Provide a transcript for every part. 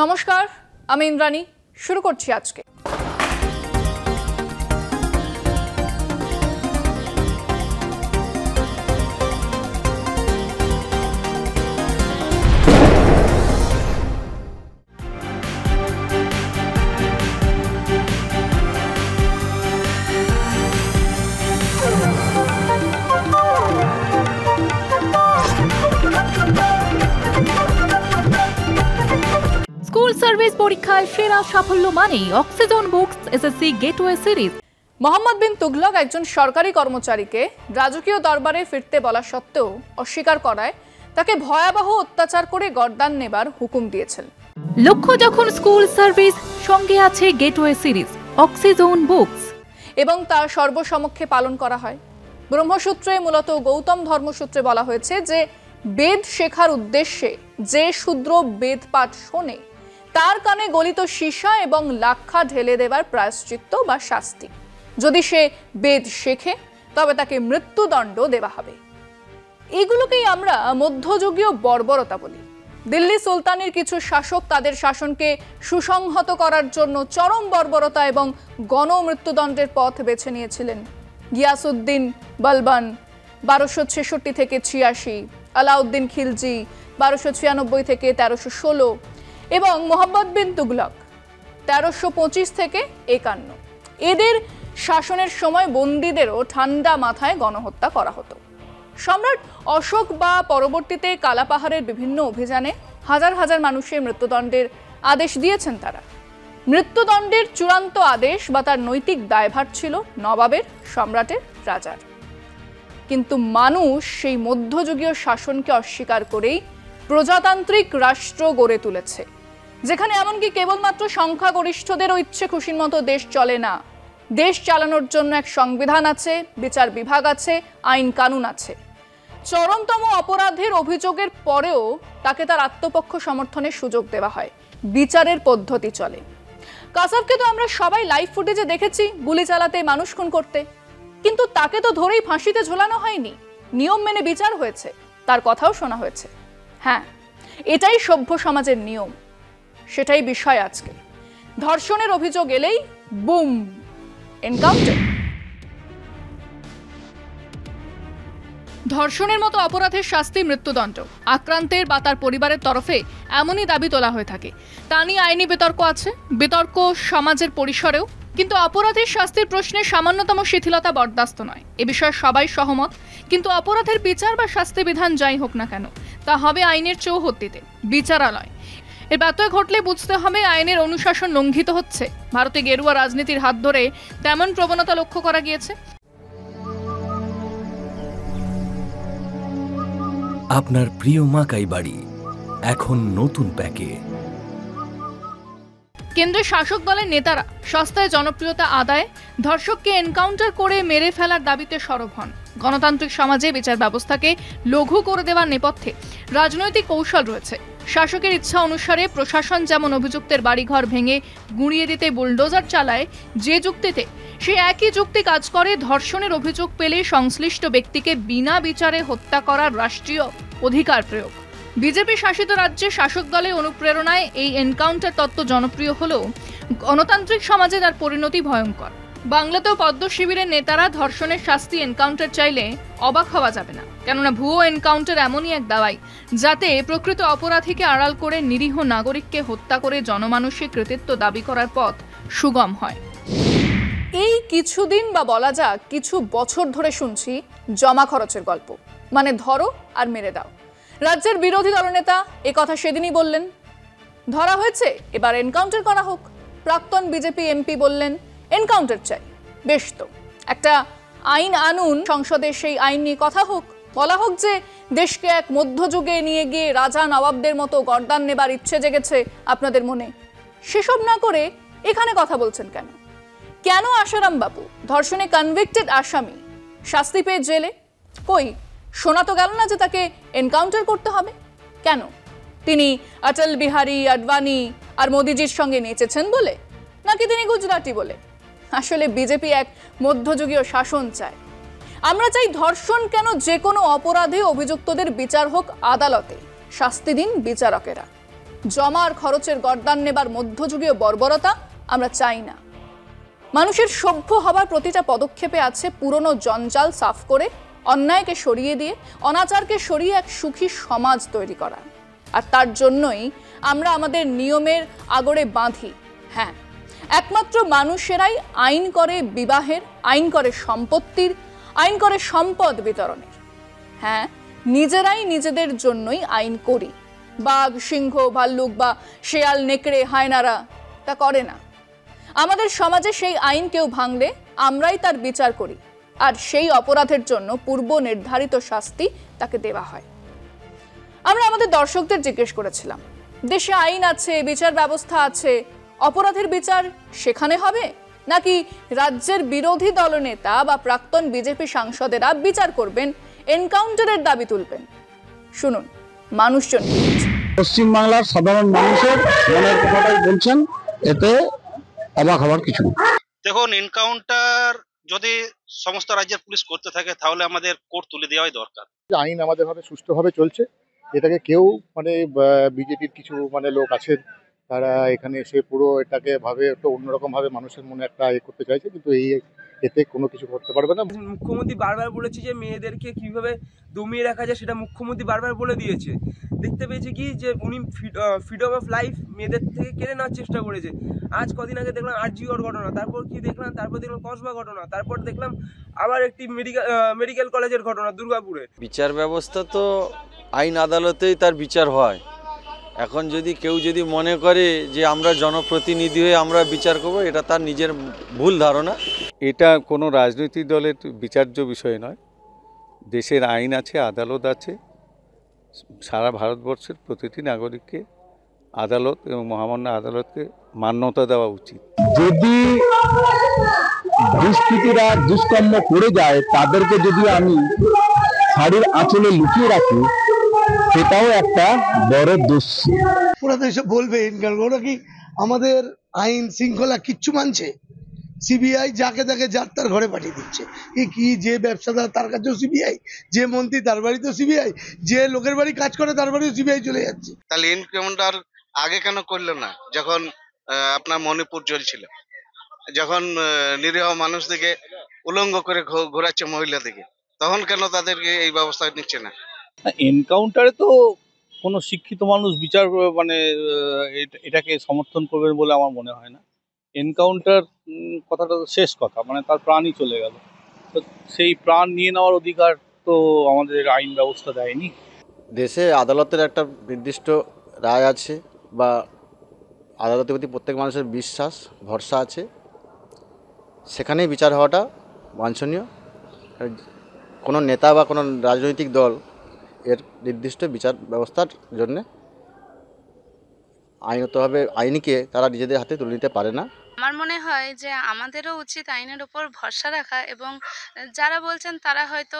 নমস্কার, আমি ইন্দ্রাণী। শুরু করছি আজকে। স্কুল সার্ভিস পরীক্ষায় সেরা সাফল্য মানেই oxygen books SSC gateway series. Mohammad bin Tughlaq একজন সরকারি কর্মচারীকে রাজকীয় দরবারে ফিরতে বলা সত্ত্বেও অস্বীকার করায় তাকে ভয়াবহ অত্যাচার করে গর্দান নেবার হুকুম দিয়েছেন। লক্ষ্য যখন স্কুল সার্ভিস, সঙ্গে আছে গেটওয়ে সিরিজ অক্সিজন বুকস, এবং তা সর্বসমক্ষে পালন করা হয়। ব্রহ্মসূত্রে, মূলত গৌতম ধর্মসূত্রে বলা হয়েছে যে বেদ শেখার উদ্দেশ্যে যে শূদ্র বেদ পাঠ শোনে তার কানে গলিত সীসা এবং লাক্ষা ঢেলে দেবার প্রায়শ্চিত্ত বা শাস্তি। যদি সে বেদ শেখে তবে তাকে মৃত্যুদণ্ড দেওয়া হবে। এগুলোকেই আমরা মধ্যযুগীয় বর্বরতা বলি। দিল্লি সুলতানের কিছু শাসক তাদের শাসনকে সুসংহত করার জন্য চরম বর্বরতা এবং গণমৃত্যুদণ্ডের পথ বেছে নিয়েছিলেন। গিয়াসউদ্দিন বলবান 1266 থেকে 86, আলাউদ্দিন খিলজি 1296 থেকে 1316 এবং মোহাম্মদ বিন তুগলক 1325 থেকে 51। এদের শাসনের সময় বন্দীদেরও ঠান্ডা মাথায় গণহত্যা করা হতো। সম্রাট অশোক বা পরবর্তীতে কালাপাহাড়ের বিভিন্ন অভিযানে হাজার হাজার মানুষের মৃত্যুদণ্ডের আদেশ দিয়েছেন তারা। মৃত্যুদণ্ডের চূড়ান্ত আদেশ বা তার নৈতিক দায়ভার ছিল নবাবের, সম্রাটের, রাজার। কিন্তু মানুষ সেই মধ্যযুগীয় শাসনকে অস্বীকার করেই প্রজাতান্ত্রিক রাষ্ট্র গড়ে তুলেছে, যেখানে এমনকি কেবলমাত্র সংখ্যাগরিষ্ঠদেরও ইচ্ছে খুশির মতো দেশ চলে না। দেশ চালানোর জন্য এক সংবিধান আছে, বিচার বিভাগ আছে, আইন কানুন আছে। চরমতম অপরাধের অভিযোগের পরেও তাকে তার আত্মপক্ষ সমর্থনের সুযোগ দেওয়া হয়। বিচারের পদ্ধতি চলে। কাসাবকে তো আমরা সবাই লাইভ ফুটেজে দেখেছি গুলি চালাতে, মানুষ খুন করতে, কিন্তু তাকে তো ধরেই ফাঁসিতে ঝোলানো হয়নি। নিয়ম মেনে বিচার হয়েছে, তার কথাও শোনা হয়েছে। হ্যাঁ, এটাই সভ্য সমাজের নিয়ম। সেটাই বিষয় আজকে। ধর্ষণের অভিযোগ এলেই বুম, এনকাউন্টার। ধর্ষণের মতো অপরাধের শাস্তি মৃত্যুদণ্ড। আক্রান্তের বা তার পরিবারের তরফে এমনই দাবি তোলা হয়ে থাকে। তা নিয়ে আইনি বিতর্ক আছে, বিতর্ক সমাজের পরিসরেও। কিন্তু অপরাধের শাস্তির প্রশ্নে সামান্যতম শিথিলতা বরদাস্ত নয়, এ বিষয়ে সবাই সহমত। কিন্তু অপরাধের বিচার বা শাস্তি বিধান যাই হোক না কেন, তা হবে আইনের চৌহদ্দিতে, বিচারালয়। এর ব্যত্যয় ঘটলে বুঝতে হবে আইনের অনুশাসন লঙ্ঘিত হচ্ছে। ভারতে গেরুয়া রাজনীতির হাত ধরে তেমন প্রবণতা লক্ষ্য করা গিয়েছে। আপনার প্রিয় মাকাই বাড়ি এখন নতুন প্যাকে। কেন্দ্রের শাসক দলের নেতারা সস্তায় জনপ্রিয়তা আদায়, ধর্ষককে এনকাউন্টার করে মেরে ফেলার দাবিতে সরব হন। গণতান্ত্রিক সমাজে বিচার ব্যবস্থাকে লঘু করে দেওয়ার নেপথ্যে রাজনৈতিক কৌশল রয়েছে। শাসকের ইচ্ছা অনুসারে প্রশাসন যেমন অভিযুক্তের বাড়িঘর ভেঙে গুঁড়িয়ে দিতে বুলডোজার চালায়, যে যুক্তিতে সে একই যুক্তি কাজ করে ধর্ষণের অভিযোগ পেলে সংশ্লিষ্ট ব্যক্তিকে বিনা বিচারে হত্যা করার রাষ্ট্রীয় অধিকার প্রয়োগ। বিজেপি শাসিত রাজ্যে শাসক দলের অনুপ্রেরণায় এই এনকাউন্টার তত্ত্ব জনপ্রিয় হলেও গণতান্ত্রিক সমাজে তার পরিণতি ভয়ঙ্কর। বাংলাতেও পদ্ম শিবিরের নেতারা ধর্ষণের শাস্তি এনকাউন্টার চাইলে অবাক হওয়া যাবে না, কেননা ভুয়ো এনকাউন্টার এমনই এক দাওয়াই যাতে প্রকৃত অপরাধীকে আড়াল করে নিরীহ নাগরিককে হত্যা করে জনমানুষের কৃতিত্ব দাবি করার পথ সুগম হয়। এই কিছুদিন বা বলা যাক কিছু বছর ধরে শুনছি জমা খরচের গল্প, মানে ধরো আর মেরে দাও। রাজ্যের বিরোধী দলনেতা এ কথা সেদিনই বললেন, ধরা হয়েছে এবার এনকাউন্টার করা হোক। প্রাক্তন বিজেপি এমপি বললেন এনকাউন্টার চাই। বেশ, তো একটা আইন আনুন, সংসদে সেই আইন নিয়ে কথা হোক। বলা হোক যে দেশকে এক মধ্যযুগে নিয়ে গিয়ে রাজা নবাবদের মতো গর্দান নেবার ইচ্ছে জেগেছে আপনাদের মনে। সেসব না করে এখানে কথা বলছেন কেন? কেন আশারাম বাবু, ধর্ষণে কনভিক্টেড আসামি, শাস্তি পেয়ে জেলে? কই শোনা তো গেল না যে তাকে এনকাউন্টার করতে হবে। কেন? তিনি অটল বিহারী আডবাণী আর মোদিজির সঙ্গে নেচেছেন বলে, নাকি তিনি গুজরাটি বলে? আসলে বিজেপি এক মধ্যযুগীয় শাসন চায়। আমরা চাই ধর্ষণ কেন, যে কোনো অপরাধে অভিযুক্তদের বিচার হোক আদালতে, শাস্তি দিন বিচারকেরা। জমার খরচের গরদান নেবার মধ্যযুগীয় বর্বরতা আমরা চাই না। মানুষের সভ্য হবার প্রতিটা পদক্ষেপে আছে পুরনো জঞ্জাল সাফ করে, অন্যায়কে সরিয়ে দিয়ে, অনাচারকে সরিয়ে এক সুখী সমাজ তৈরি করা। আর তার জন্যই আমরা আমাদের নিয়মের আগড়ে বাঁধি। হ্যাঁ, একমাত্র মানুষেরাই আইন করে বিবাহের, আইন করে সম্পত্তির, আইন করে সম্পদ বিতরণের। হ্যাঁ, নিজেরাই নিজেদের জন্যই আইন করি। বাঘ, সিংহ, ভাল্লুক বা শেয়াল, নেকড়ে, হায়নারা তা করে না। আমাদের সমাজে সেই আইন কেউ ভাঙলে আমরাই তার বিচার করি, আর সেই অপরাধের জন্য পূর্ব নির্ধারিত শাস্তি তাকে দেওয়া হয়। আমরা আমাদের দর্শকদের জিজ্ঞেস করেছিলাম, দেশে আইন আছে, বিচার ব্যবস্থা আছে, অপরাধের বিচার সেখানে হবে, নাকি রাজ্যের বিরোধী দলনেতা বা প্রাক্তন বিজেপি সাংসদেরা বিচার করবেন, এনকাউন্টারের দাবি তুলবেন? শুনুন মানুষজন। পশ্চিমবাংলার সাধারণ মানুষের মনের কথাটাই বলছেন, এতে অবাক হওয়ার কিছু নেই। দেখুন, এনকাউন্টার যদি সমস্ত রাজ্যের পুলিশ করতে থাকে তাহলে আমাদের কোর্ট তুলে দেওয়াই দরকার। আইন আমাদের ভাবে সুষ্ঠুভাবে চলছে, এটাকে কেউ বিজেপির কিছু লোক আছেন, তারা এখানে এসে পুরো এটাকে ভাবে একটু অন্যরকম ভাবে মানুষের মনে একটা করতে চাইছে, কিন্তু এতে কোনো কিছু করতে পারবে না। মুখ্যমন্ত্রী বারবার বলেছে যে মেয়েদেরকে কিভাবে দমিয়ে রাখা যায়, সেটা মুখ্যমন্ত্রী বারবার বলে দিয়েছে। দেখতে পেয়েছি কি যে উনি ফ্রিডম অফ লাইফ মেয়েদের থেকে কেড়ে নেওয়ার চেষ্টা করেছে। আজ কদিন আগে দেখলাম আরজিকর ঘটনা, তারপর দেখলাম কসবা ঘটনা, তারপর দেখলাম আবার একটি মেডিকেল কলেজের ঘটনা দুর্গাপুরে। বিচার ব্যবস্থা তো আইন আদালতেই তার বিচার হয়। এখন যদি কেউ মনে করে যে আমরা জনপ্রতিনিধি হয়ে আমরা বিচার করব, এটা তার নিজের ভুল ধারণা। এটা কোনো রাজনৈতিক দলের বিচার্য বিষয় নয়। দেশের আইন আছে, আদালত আছে। সারা ভারতবর্ষের প্রতিটি নাগরিককে আদালত এবং মহামান্য আদালতকে মান্যতা দেওয়া উচিত। যদি দুষ্কৃতীরা দুষ্কর্ম করে যায়, তাদেরকে যদি আমি শাড়ির আঁচলে লুকিয়ে রাখি, সেটাও একটা বড় দোষ। ওরা তো এসব বলবে, ওরা কি আমাদের আইন শৃঙ্খলা কিচ্ছু মানছে? সিবিআই যাকে তাকে যার তার ঘরে পাঠিয়ে দিচ্ছে। কি যে ব্যবসাদার তার কাছেও সিবিআই, যে মন্ত্রী তার বাড়িতেও সিবিআই, যে লোকের বাড়ি কাজ করে তার বাড়িও সিবিআই চলে যাচ্ছে। তাহলে এনকাউন্টার আগে কেন করলো না? যখন আপনার মণিপুর চলছিল, যখন নিরীহ মানুষদেরকে উলঙ্গ করে ঘোরাচ্ছে মহিলাদেরকে, তখন কেন তাদেরকে এই ব্যবস্থা নিচ্ছে না? এনকাউন্টারে তো কোনো শিক্ষিত মানুষ বিচার এটাকে সমর্থন করবেন বলে আমার মনে হয় না। এনকাউন্টার কথাটা তো শেষ কথা, তার প্রাণই চলে গেল, তো সেই প্রাণ নিয়ে নেওয়ার অধিকার তো আমাদের আইন ব্যবস্থা দেয়নি। দেশে আদালতের একটা নির্দিষ্ট রায় আছে, বা আদালতের প্রতি প্রত্যেক মানুষের বিশ্বাস ভরসা আছে, সেখানেই বিচার হওয়াটা বাঞ্ছনীয়। কোনো নেতা বা কোনো রাজনৈতিক দল এর নির্দিষ্ট বিচার ব্যবস্থার জন্য আইনতভাবে আইনকে তারা নিজেদের হাতে তুলে নিতে পারে না। আমার মনে হয় যে আমাদেরও উচিত আইনের উপর ভরসা রাখা, এবং যারা বলছেন তারা হয়তো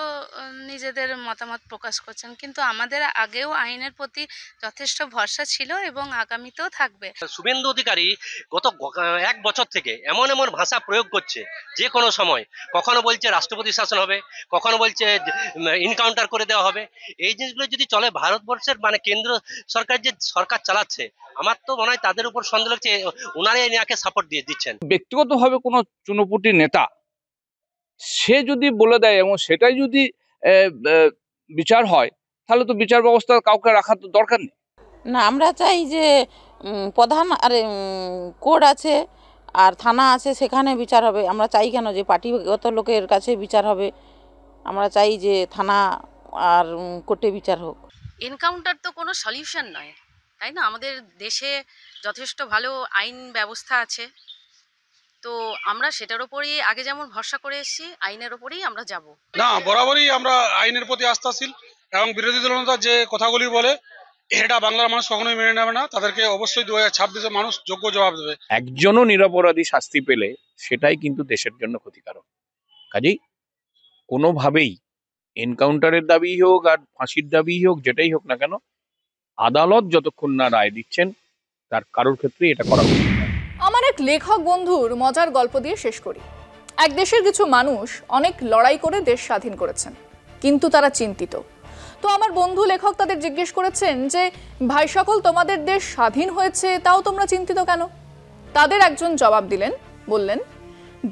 নিজেদের মতামত প্রকাশ করছেন, কিন্তু আমাদের আগেও আইনের প্রতি যথেষ্ট ভরসা ছিল এবং আগামীতেও থাকবে। শুভেন্দু অধিকারী গত 1 বছর থেকে এমন ভাষা প্রয়োগ করছে, যে কোনো সময় কখনো বলছে রাষ্ট্রপতি শাসন হবে, কখনো বলছে এনকাউন্টার করে দেওয়া হবে। এই জিনিসগুলো যদি চলে ভারতবর্ষের কেন্দ্র সরকার যে সরকার চালাচ্ছে, আমার তো মনে হয় তাদের উপর সন্দেহ লাগছে, ওনারাই এনাকে সাপোর্ট দিয়ে দিচ্ছেন। ব্যক্তিগতভাবে কোনো চুনোপুটি নেতা সে যদি বলে দেয় এবং সেটাই যদি বিচার হয়, তাহলে তো বিচার ব্যবস্থা কাউকে রাখার তো দরকার নেই। না, আমরা চাই যে প্রধান কোর্ট আছে আর থানা আছে, সেখানে বিচার হবে। আমরা চাই কেন যে পার্টিগত লোকের কাছে বিচার হবে? আমরা চাই যে থানা আর কোর্টে বিচার হোক। এনকাউন্টার তো কোনো সলিউশন নয়, তাই না? আমাদের দেশে যথেষ্ট ভালো আইন ব্যবস্থা আছে, তো আমরা সেটার উপরই আগে যেমন ভরসা করে এসেছি, আইনের উপরেই আমরা যাব। না, বরাবরই আমরা আইনের প্রতি আস্থাশীল, এবং বিরোধী দলনেতা যে কথাগুলি বলে এটা বাংলার মানুষ কখনোই মেনে নেবে না। তাদেরকে অবশ্যই 2026-এ মানুষ যোগ্য জবাব দেবে। একজনও নিরপরাধী শাস্তি পেলে সেটাই কিন্তু দেশের জন্য ক্ষতিকারক। কাজেই কোনোভাবেই এনকাউন্টারের দাবি হোক আর ফাঁসির দাবি হোক, যেটাই হোক না কেন, আদালত যতক্ষণ না রায় দিচ্ছেন তার কারোর ক্ষেত্রে এটা করা উচিত নয়। আমার এক লেখক বন্ধুর মজার গল্প দিয়ে শেষ করি। এক দেশের কিছু মানুষ অনেক লড়াই করে দেশ স্বাধীন করেছেন, কিন্তু তারা চিন্তিত। তো আমার বন্ধু লেখক তাদের জিজ্ঞেস করেছেন যে ভাই সকল, তোমাদের দেশ স্বাধীন হয়েছে, তাও তোমরা চিন্তিত কেন? তাদের একজন জবাব দিলেন, বললেন,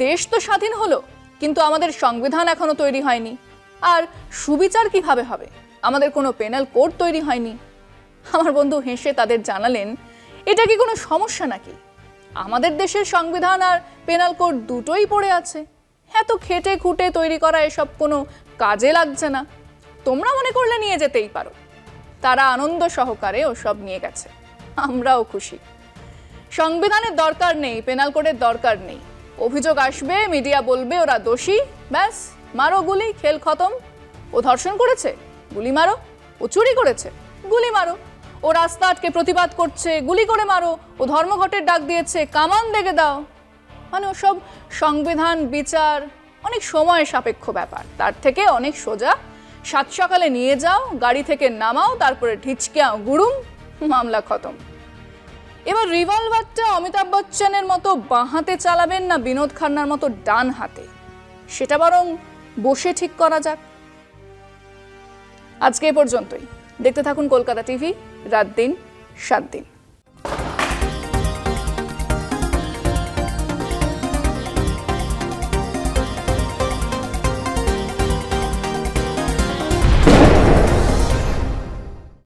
দেশ তো স্বাধীন হলো, কিন্তু আমাদের সংবিধান এখনো তৈরি হয়নি। আর সুবিচার কিভাবে হবে? আমাদের কোনো পেনাল কোড তৈরি হয়নি। আমার বন্ধু হেসে তাদের জানালেন, এটা কি কোনো সমস্যা নাকি? আমাদের দেশের সংবিধান আর পেনাল কোড দুটোই পড়ে আছে। এত খেটে খুঁটে তৈরি করা এসব কোনো কাজে লাগছে না। তোমরা মনে করলে নিয়ে যেতেই পারো। তারা আনন্দ সহকারে ওসব নিয়ে গেছে। আমরাও খুশি। সংবিধানের দরকার নেই, পেনাল কোডের দরকার নেই। অভিযোগ আসবে, মিডিয়া বলবে ওরা দোষী, ব্যাস মারো গুলি, খেল খতম। ও ধর্ষণ করেছে, গুলি মারো। ও চুরি করেছে, গুলি মারো। ও রাস্তা আটকে প্রতিবাদ করছে, গুলি করে মারো। ও ধর্মঘটের ডাক দিয়েছে, কামান দেখে দাও। মানে ওসব সংবিধান, বিচার অনেক সময় সাপেক্ষ ব্যাপার। তার থেকে অনেক সোজা, সাত সকালে নিয়ে যাও, গাড়ি থেকে নামাও, তারপরে ঢিচকেও গুড়ুম, মামলা খতম। এবার রিভলভারটা অমিতাভ বচ্চনের মতো বাঁ হাতে চালাবেন না বিনোদ খান্নার মতো ডান হাতে, সেটা বরং বসে ঠিক করা যাক। আজকে এ পর্যন্তই। দেখতে থাকুন কলকাতা টিভি, রাত দিন 7 দিন।